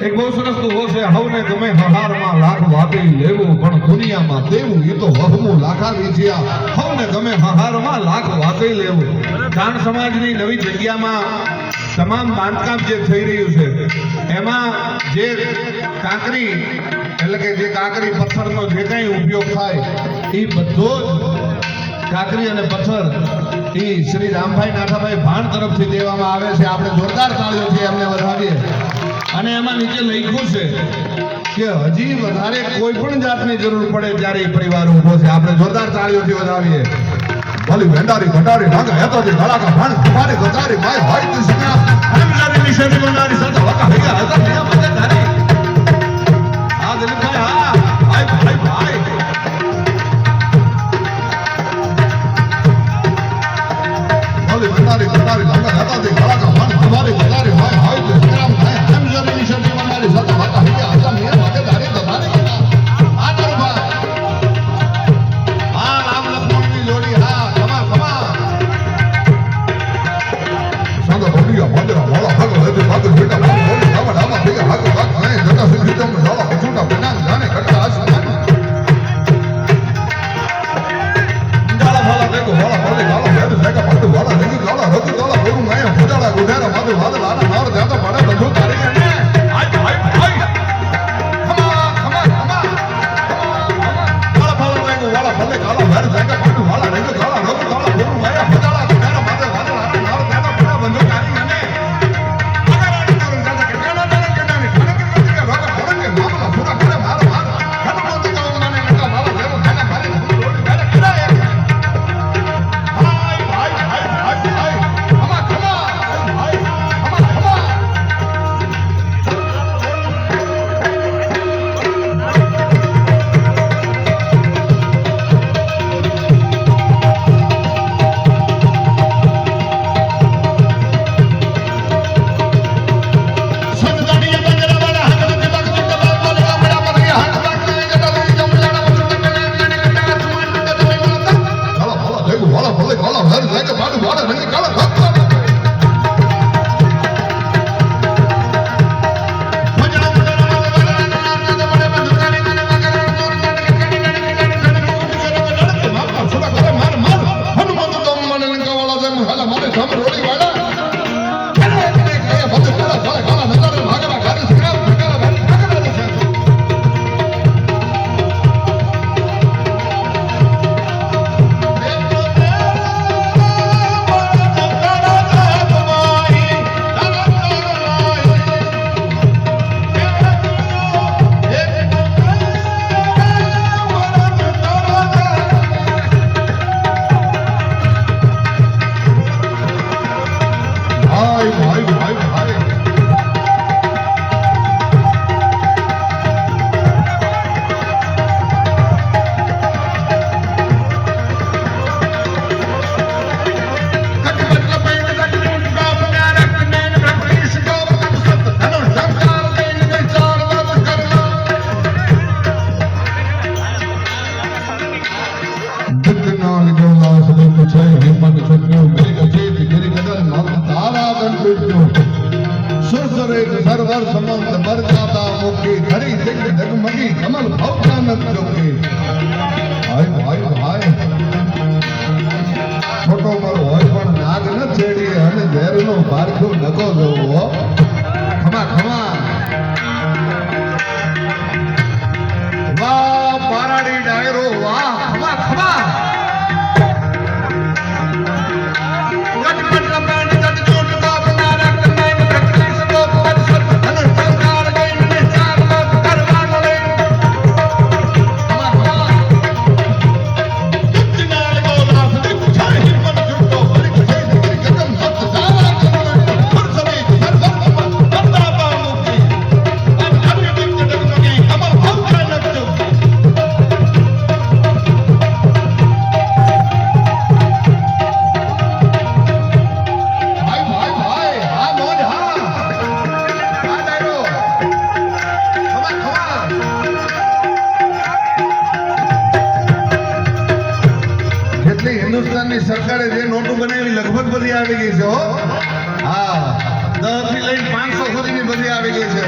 એક બહુ સરસ દુહો છે, હવને ગમે હહારમાં લાખ વાતે લેવું પણ દુનિયામાં દેવું એ તો વહમું લાખા વિજ્યા. હવને ગમે હહારમાં લાખ વાતે લેવું. દાન સમાજની નવી જગ્યામાં તમામ બાંધકામ જે થઈ રહ્યું છે એમાં જે કાંકરી એટલે કે જે કાંકરી પથ્થરનો જે કંઈ ઉપયોગ થાય એ બધો જ કાંકરી અને પથ્થર એ શ્રી રામભાઈ નાથાભાઈ ભાણ તરફથી દેવામાં આવે છે. આપણે જોરદાર તાળીઓથી એમને વધાવીએ. અને એમાં નીચે લખ્યું છે કે હજી વધારે કોઈ પણ જાતની જરૂર પડે ત્યારે એ પરિવાર ઊભો છે. આપણે જોરદાર તાળીઓથી વધાવીએ. ભલી ભંડારી ભંડારી નાગા હેતોથી ગળાકા ભાણ તમારી ગોતારી માય હોય તું સુના હમજારી નિશેની બનારી સાથે વકા ભેગા હતા ને મજા તારી. આ દિલીપભાઈ હા ભાઈ ભાઈ ભાઈ ભલી ભંડારી ભંડારી નાગા હેતોથી ગળાકા ભાણ તમારી ગોતારી માય હોય તું સુના હમજારી નિશેની બનારી સાથે વકા ભેગા હતા ને મજા તારી તમારી. આ તારું ભાઈ હા રામ લક્ષ્મણની જોડી હા મંદિરા વાળા ભાગો હતી ભાગો બેટા ભાગો ડાબા ડાબા ભેગા ભાગો ભાગ નહીં જતા સુધી તમને ઝાલા છૂટા બેના જાને કરતા આસમાન ઝાલા ભાલા દેખો વાળા ભાલે ગાલા બેડ ભેગા ભાગો વાળા નહીં ગાલા રઘુ ગાલા બોરું માયા ફુજાડા ગુઢેરા માથે વાદળ આના નાર જાતા પડે બંધુ તારી ને આય આય આય ખમા ખમા ખમા વાળા ભાલા દેખો વાળા ભાલે ગાલા બેડ ભેગા ભાગો વાળા નહીં ગાલા રઘુ ગાલા બોરું માયા ફુજાડા ગુઢેરા માથે વાદળ આના નાર જાતા પડે બંધુ તારી ને સરવર સમંત બરજાતા મુખી ધરી દિગ ડગમગી કમલ ભવકાનક જોગી. ભાઈ ભાઈ ભાઈ છોટો મારો હોય પણ નાગ ન છેડી અને ઝેરનો પારખું નકો જોવો. ખમા ખમા વાહ પારાડી ડાયરો વાહ ખમા ખમા હિન્દુસ્તાનની સરકારે જે નોટો બનાવી લગભગ બધી આવી ગઈ છે. હા 10 થી લઈને 500 સુધીની બધી આવી ગઈ છે.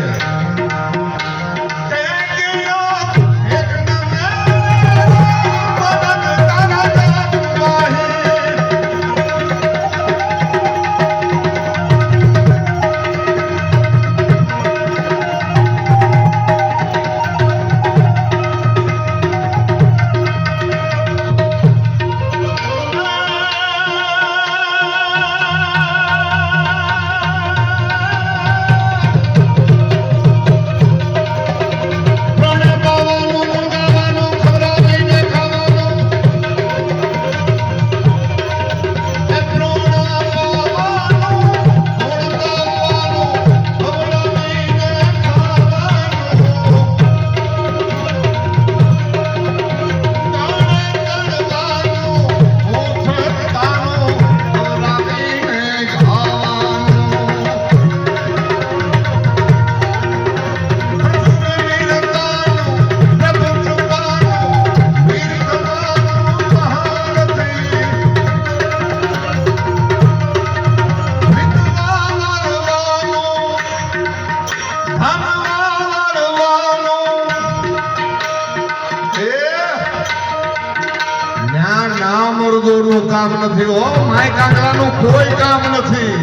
મરદોનું કામ નથી હો માય કાંગલાનું કોઈ કામ નથી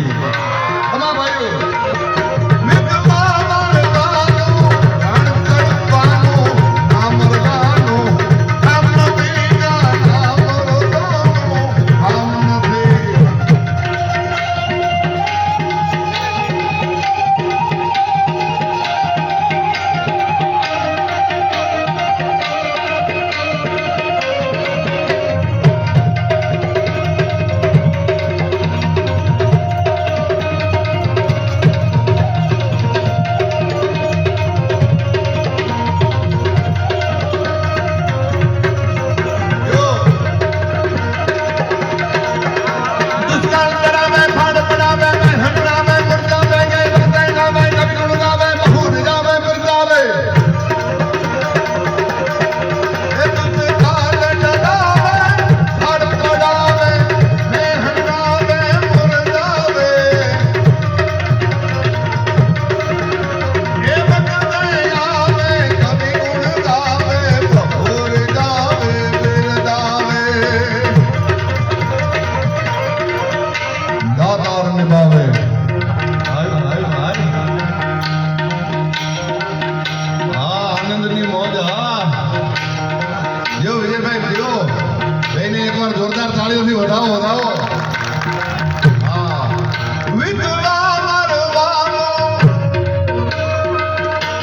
અમા ભાઈઓ જોરદાર તાળીઓથી વધાવો વધાવો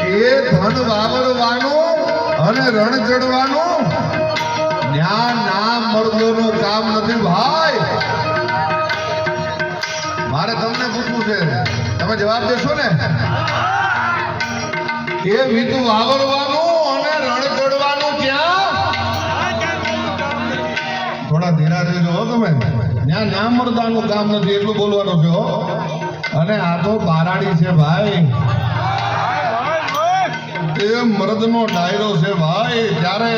એ ધન વાવરવાનું અને રણ ચડવાનું ન્યા નામ મર્દોનું કામ નથી ભાઈ મારે તમને પૂછવું છે તમે જવાબ દેશો ને એ વિધુ વાવરવાનું અને રણ ચડવાનું ક્યાં થોડા ધીરા રહેજો હો તમે ત્યાં નામ મર્દાનું કામ નથી એટલું બોલવાનું છે હો અને આ તો બારાડી છે ભાઈ એ મર્દનો ડાયરો છે ભાઈ ત્યારે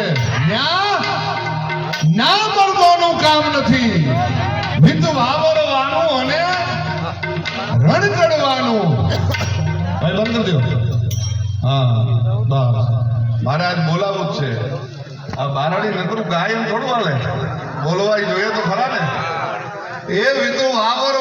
ના મર્દોનું કામ નથી વિધ વાવરવાનું અને રણ ચડવાનું ભાઈ બંધ કરી દો હા બસ મારે આજ બોલાવું જ છે આ બારાડી નકરું ગાયન થોડું હાલે બોલવાય જોઈએ તો ખરા ને એ વિધુ વાવર